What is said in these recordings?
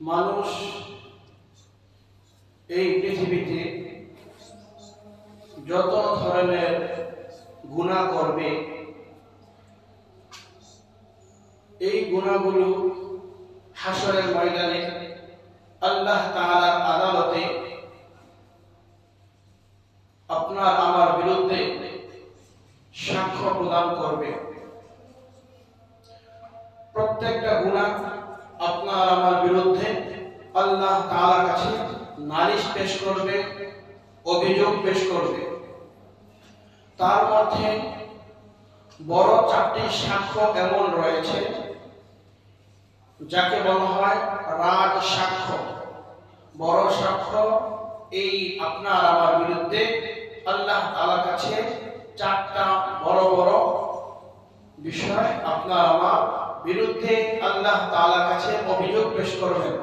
মানুষ এই পৃথিবীতে যত ধরনের গুনাহ করবে, এই গুনাহগুলো হাসরের ময়দানে আল্লাহ তাআলার আদালতে আপনার আমার বিরুদ্ধে সাক্ষ্য প্রদান করবে। প্রত্যেকটা গুনাহ আপনার আমার বিরুদ্ধে আল্লাহ তাআলার কাছে নালিশ পেশ করবে, অভিযোগ পেশ করবে। তার মধ্যে বড় চারটি সাক্ষ্য এমন রয়েছে যাকে বলা হয় রাজ সাক্ষ্য। বড় সাক্ষ্য এই আপনার আমার বিরুদ্ধে আল্লাহ তাআলার কাছে চারটা বড় বড় বিষয় আপনার আমার বিরুদ্ধে আল্লাহ তাআলার কাছে অভিযোগ পেশ করবেন।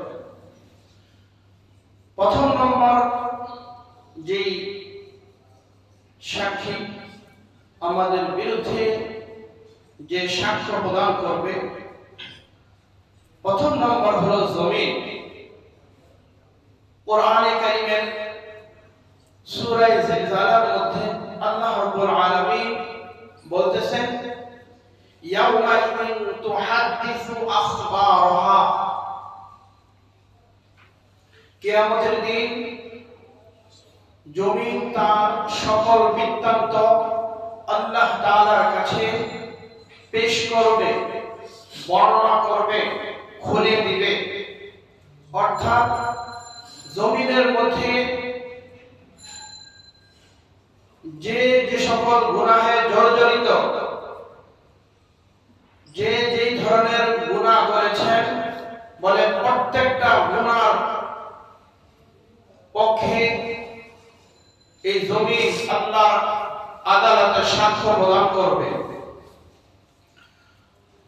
প্রথম নম্বর যেই সাক্ষী আমাদের বিরুদ্ধে যে সাক্ষ্য প্রদান করবে, প্রথম নম্বর হলো জমিন। কোরআনে কারীমের সূরা জিলজালার মধ্যে আল্লাহ রাব্বুল আলামিন বলতেছেন, ইয়াউমাইযিন তুহাদ্দিসু আখবারাহা। কিয়ামতের দিন জমিন তার সকল বৃত্তান্ত আল্লাহ তাআলার কাছে পেশ করবে, বর্ণনা করবে, খুলে দিবে। অর্থাৎ জমিনের মধ্যে যে যে সকল গুনাহে জর্জরিত, যে যেই ধরনের গুনাহ করেছেন, বলে প্রত্যেকটা গুনার পক্ষে এই জমিন আল্লাহর আদালতে সাক্ষ্য প্রদান করবে।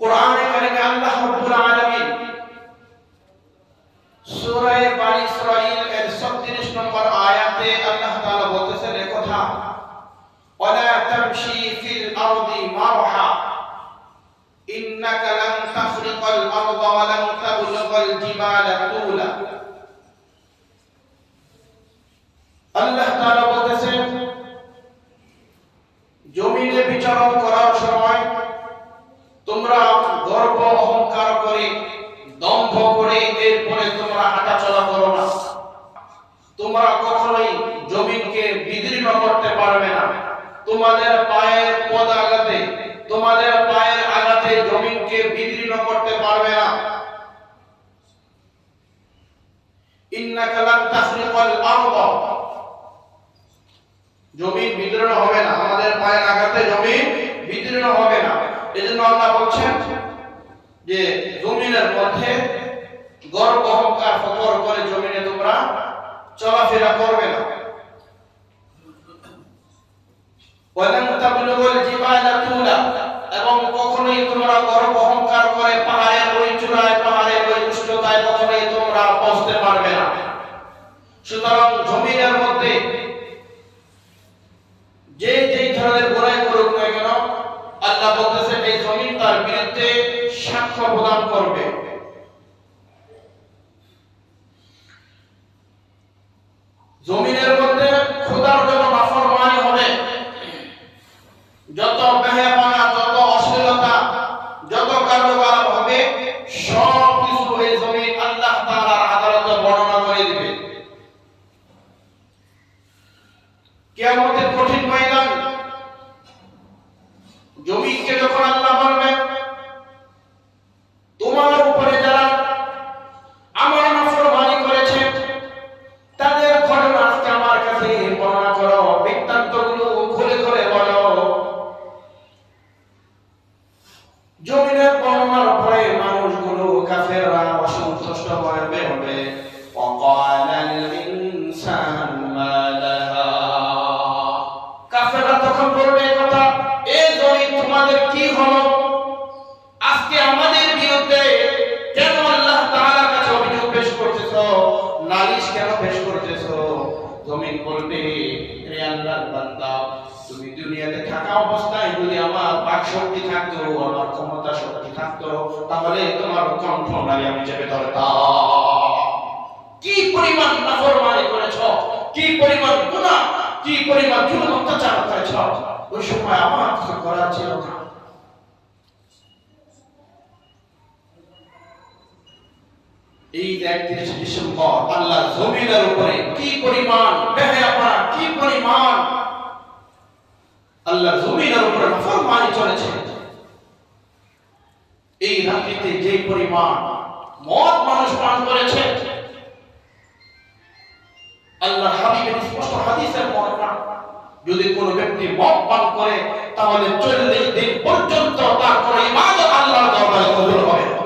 কোরআনে কারীমে আল্লাহ রাব্বুল আলামিন সূরা বনী ইসরাঈল এর 36 নম্বর আয়াতে আল্লাহ তাআলা বলতেছেন এই কথা, ওয়ালা তামশি ফিল আরদি মারহা ইন্নাকা লান তাখরিকাল আরদা ওয়া লান তাবলুগাল জিবালা তুলা। আল্লাহ তাআলা বলতেছেন জমিনে বিচরণ করার সময় তোমরা গর্ব অহংকার করে, দম্ভ করে এরপরে তোমরা হাঁটাচলা করো না। তোমরা কখনোই জমিনকে বিদীর্ণ করতে পারবে না। তোমাদের পায়ের পদাঘাতে, তোমাদের পায়ের আঘাতে জমিনকে বিদীর্ণ করতে পারবে না। ইন্নাকা লান তাখরিকাল আরদা, জমিন বিদীর্ণ হবে না, আমাদের পায়ের আঘাতে জমিন বিদীর্ণ হবে না। এজন্য আল্লাহ বলছেন যে জমিনের মধ্যে গর্ব অহংকার ফখর করে জমিনে তোমরা চলাফেরা করবে না। ওয়ালান তাবলুগাল জিবালা তুলা, এবং কখনোই তোমরা গর্ব অহংকার করে পাহাড়ের ওই চূড়ায়, পাহাড়ের ওই উচ্চতায় কখনোই তোমরা পৌঁছতে পারবে না। সুতরাং জমিনের মধ্যে যে যেই ধরনের গুনাহ করুক না কেন, আল্লাহ বলতেছেন এই জমিন তার বিরুদ্ধে সাক্ষ্য প্রদান করবে। জমিনের মধ্যে খোদার যত নাফরমানি হবে, যত বেহায়াপনা, যত অশ্লীলতা, যত কার্যকলাপ হবে, সব কিছু এই জমিন আল্লাহ তাআলার আদালতে বর্ণনা করে দিবে। কিয়ামতের কঠিন ময়দান, জমিনকে যখন আল্লাহ বলবেন তোমার উপরে যারা আমার নাফরমানি করেছে তাদের ঘটনা আজকে আমার কাছে বর্ণনা করো, বৃত্তান্তগুলো খুলে খুলে বলো। জমিনের বর্ণনার পরে মানুষগুলো কাফেররা অসন্তুষ্ট হবে। ওয়াকালাল ইনসান মা লাহা, কাফেররা তখন বলবে কথা, এই জমিন তোমাদের কি হলো? আজকে আমাদের বিরুদ্ধে কেন আল্লাহ তাআলার কাছে অভিযোগ পেশ করতেছো, নালিশ কেন পেশ করতেছো? জমিন বলবে, হে আল্লাহর বান্দা, তুমি দুনিয়াতে থাকা অবস্থায় যদি আমার বাক শক্তি থাকতো, আমার ক্ষমতা শক্তি থাকতো, তাহলে তোমার কণ্ঠ নারী আমি চেপে ধরতাম। কি পরিমাণ নাফরমানি করেছ, কি পরিমাণ গুনাহ, কি পরিমাণ জুলুম অত্যাচার করেছ, ওই সময় আমার কিছু করার ছিল না। এই 31 ডিসেম্বর আল্লাহর জমিনের উপরে কি পরিমাণ বেহায়াপনা, কি পরিমাণ আল্লাহর জমিনের উপরে নাফরমানি চলেছে। এই রাত্রিতে যে পরিমাণ মদ মানুষ পান করেছে, আল্লাহ হাবিবের স্পষ্ট হাদিসের বর্ণনা, যদি কোনো ব্যক্তি মদ পান করে তাহলে 40 দিন পর্যন্ত তার কোনো ইবাদত আল্লাহর দরবারে কবুল হবে না,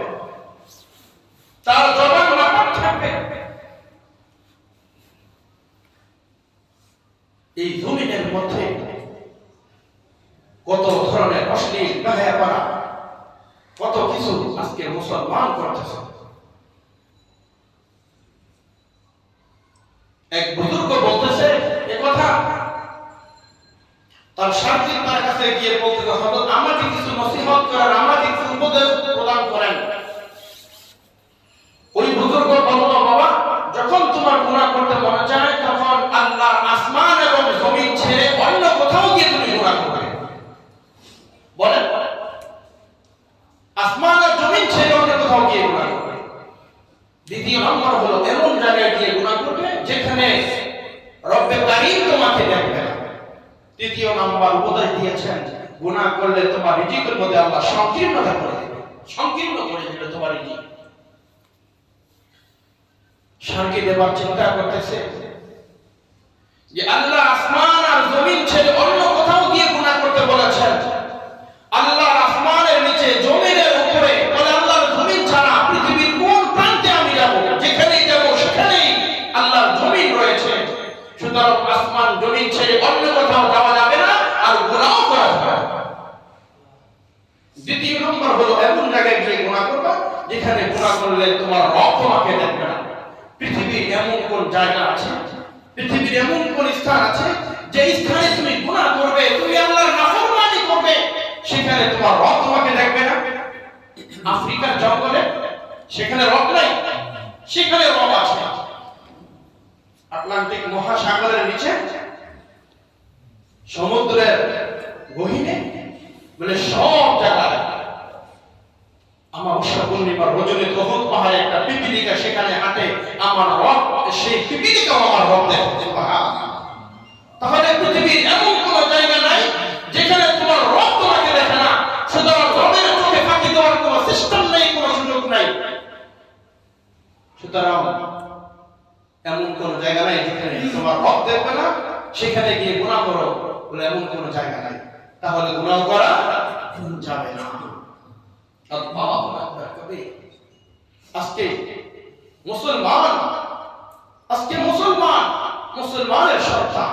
তার জবান নাপাক থাকবে। এই জমিনের মধ্যে কত ধরনের অশ্লীল বেহায়াপনা, কত কিছু আজকে মুসলমান করতেছে। এক বুজুর্গ বলতেছে এ কথা, তার সাথী তার কাছে গিয়ে বলতে, হযরত আমাকে কিছু নসিহত করেন, আমাকে কিছু উপদেশ প্রদান করেন। ওই বুজুর্গ বলল, বাবা, যখন তোমার গুনাহ করতে মনে চায় তখন আল্লাহ আসমান এবং জমিন ছেড়ে অন্য কোথাও গিয়ে তুমি গুনাহ করবে। বলেন, আসমান আর জমিন ছেড়ে অন্য কোথাও গিয়ে গুনাহ করবে। দ্বিতীয় নম্বর হলো এমন জায়গায় গিয়ে গুনাহ করবে যেখানে রব্বে কারীম তোমাকে দেখবে না। তৃতীয় নম্বর উপদেশ দিয়েছেন, গুনাহ করলে তোমার রিজিকের মধ্যে আল্লাহ সংকীর্ণতা করে দেবে, সংকীর্ণ করে দেবে তোমার রিজিক। শান্তি দেবার চিন্তা করতেছে যে আল্লাহ আসমান আর জমিন ছেড়ে অন্য কোথাও গিয়ে গুনাহ করতে বলেছেন। আল্লাহ আসমানের নিচে জমিনের উপরে, বলে আল্লাহর জমিন ছাড়া পৃথিবীর কোন প্রান্তে আমি যাব, যেখানেই যাব সেখানেই আল্লাহর জমিন রয়েছে। সুতরাং আসমান জমিন ছেড়ে অন্য কোথাও যাওয়া যাবে না, আর গুনাহ করা যাবে না। দ্বিতীয় নম্বর হলো এমন জায়গায় গিয়ে গুনাহ করবা যেখানে গুনাহ করলে তোমার রব তোমাকে দেখবে না। পৃথিবীর এমন কোন জায়গা আছে, পৃথিবীর এমন কোন স্থান আছে যে স্থানে তুমি গুনাহ করবে, তুমি আল্লাহর নাফরমানি করবে, সেখানে তোমার রব তোমাকে দেখবে না? আফ্রিকার জঙ্গলে সেখানে রব নাই, সেখানে রব আছে। আটলান্টিক মহাসাগরের নিচে, সমুদ্রের গহীনে, মানে সব জায়গায় আমাবস্যা পূর্ণিমার রজনী তহুদ পাহাড়ে একটা পিপিলিকা সেখানে হাঁটে, আমার রব সেই পিপিলিকাও আমার রব দেখতে। তাহলে পৃথিবীর এমন কোন জায়গা নাই যেখানে তোমার রব তোমাকে দেখে না। সুতরাং রবের চোখে ফাঁকি দেওয়ার কোন সিস্টেম নেই, কোন সুযোগ নাই। সুতরাং এমন কোন জায়গা নাই যেখানে তোমার রব দেখবে না, সেখানে গিয়ে গুনাহ করো বলে এমন কোন জায়গা নাই। তাহলে গুনাহ করা যাবে না। আল্লাহু আকবার কবির। আজকে মুসলমান, আজকে মুসলমান, মুসলমানের সন্তান,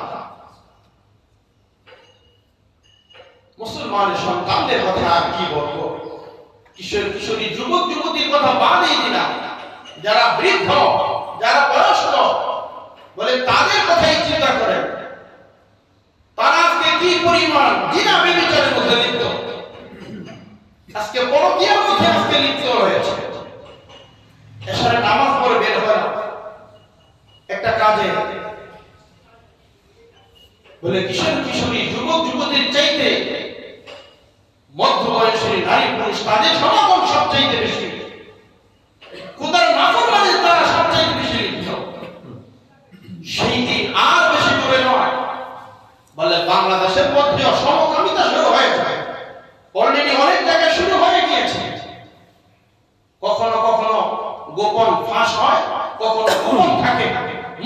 মুসলমানের সন্তানদের কথা আর কি বলবো। কিশোর কিশোরী, যুবক যুবতীর কথা বাদই দিলাম, যারা বৃদ্ধ, যারা বয়স্ক, বলে তাদের কথাই চিন্তা করেন। তারা আজকে কি পরিমাণ জিনা ব্যভিচারের মধ্যে লিপ্ত, আজকে পরকীয়ার মধ্যে আজকে লিপ্ত হয়েছে। এশারে নামাজ পড়ে বের হয় না একটা কাজে, বলে কিশোর কিশোরী, যুবক যুবতীর চাইতে মধ্যবয়সী নারী পুরুষ তাদের সমাগম সবচাইতে বেশি, খোদার নাফরমানে তারা সবচাইতে বেশি লিপ্ত। সেই দিন আর বেশি করে নয়, বলে বাংলাদেশের মধ্যে সমকামিতা শুরু হয়ে যায়, অলরেডি অনেক জায়গায় শুরু হয়ে গিয়েছে। কখনো কখনো গোপন ফাঁস হয়, কখনো গোপন থাকে।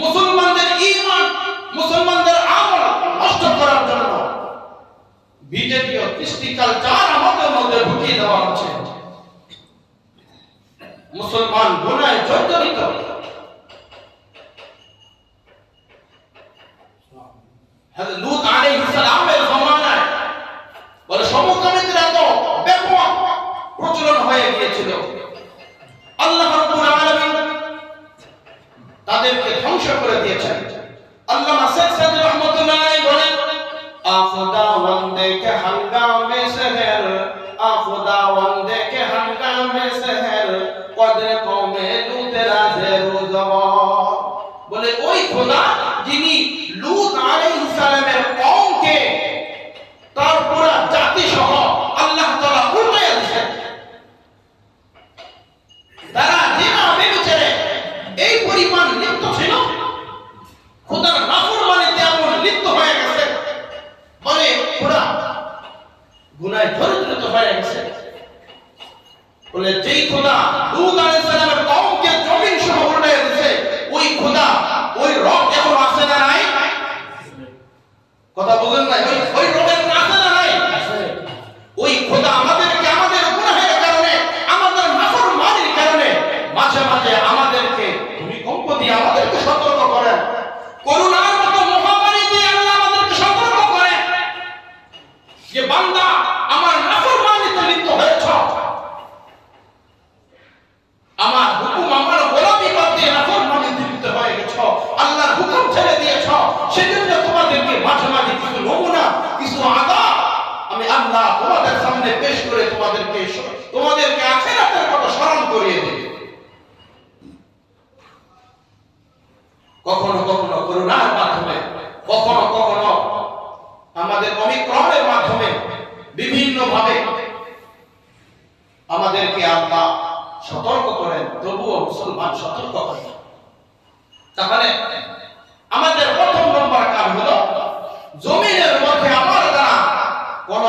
মুসলমানদের ঈমান, মুসলমানদের আমল নষ্ট করার জন্য বিজেপি ও কৃষ্টি কালচার আমাদের মধ্যে ঢুকিয়ে দেওয়া হচ্ছে। মুসলমান গুনাহে জর্জরিত। হযরত লূত আলাইহিস সালামের জমানায় বলে সমকামিতার এত ব্যাপক প্রচলন হয়ে গিয়েছিল, আল্লাহ রাব্বুল আলামিন তাদেরকে ধ্বংস করে দিয়েছেন। আল্লামা শেখ সাদি রহমাতুল্লাহ আলাইহি বলেন, আখদা ওয়ান্দে কে হাঙ্গামে শহর, আখদা ওয়ান্দে কে হাঙ্গামে শহর, কদর কওমে লূত রাজে রুজওয়া। বলে ওই খোদা যিনি লূত আলাইহিস সালামের কওমকে তার পুরো জাতি সহ আল্লাহ তাআলা উল্টাইয়া দিয়েছেন। তারা জিনা ব্যভিচারে এই পরিমাণ লিপ্ত ছিল, খোদার নাফরমানিতে এমন লিপ্ত হয়ে গেছে, বলে পুরা গুনাহে জড়িত হয়ে গেছে। বলে যেই খোদা লূত আলাইহিস সালামের কওমকে জমিন সহ উল্টাইয়া দিয়েছে, ওই খোদা ওই রব এখন আছে না নাই? কথা বুঝেন না? ওই রবের আছে না নাই? ওই খোদা আমাদেরকে আমাদের গুনাহের কারণে, আমাদের নাফরমানির কারণে মাঝে মাঝে আমাদেরকে ভূমিকম্প দিয়ে আমাদেরকে সতর্ক করেন, করুণার মতো মহামারী দিয়ে আল্লাহ আমাদেরকে সতর্ক করেন যে বান্দা আমার নাফরমানিতে লিপ্ত হয়েছ, আমার হুকুম আমার গোলামি বাদ দিয়ে নাফরমানিতে লিপ্ত হয়ে গেছ, আল্লাহর হুকুম ছেড়ে দিয়েছ, সেজন্য তোমাদেরকে মাঝে মাঝে কিছু নমুনা, কিছু আযাব আমি আল্লাহ তোমাদের সামনে পেশ করে তোমাদেরকে আখিরাতের কথা স্মরণ করিয়ে দেব। কখনো কখনো করুণার মাধ্যমে, কখনো কখনো আমাদের অমিক্রমের মাধ্যমে বিভিন্ন ভাবে আমাদেরকে আল্লাহ সতর্ক করেন, তবুও মুসলমান সতর্ক হয় না। তাহলে আমাদের প্রথম নম্বর কাজ হলো জমিনের মধ্যে আমার দ্বারা কোন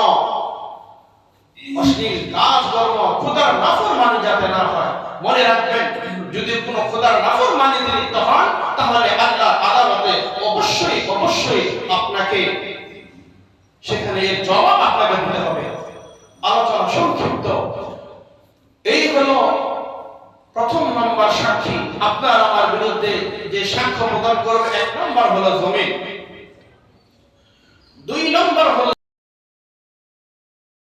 অশ্লীল কাজ কর্ম, খোদার নাফরমানি যাতে না হয়। মনে রাখবেন, যদি কোন খোদার নাফরমানিতে লিপ্ত হন তাহলে আল্লাহর আদালতে অবশ্যই অবশ্যই আপনাকে সেখানে এর জবাব আপনাকে দিতে হবে। আলোচনা সংক্ষিপ্ত, এই হলো প্রথম নম্বর সাক্ষী। আপনার আমার বিরুদ্ধে যে সাক্ষ্য প্রদান করবে, এক নম্বর হলো জমিন, দুই নম্বর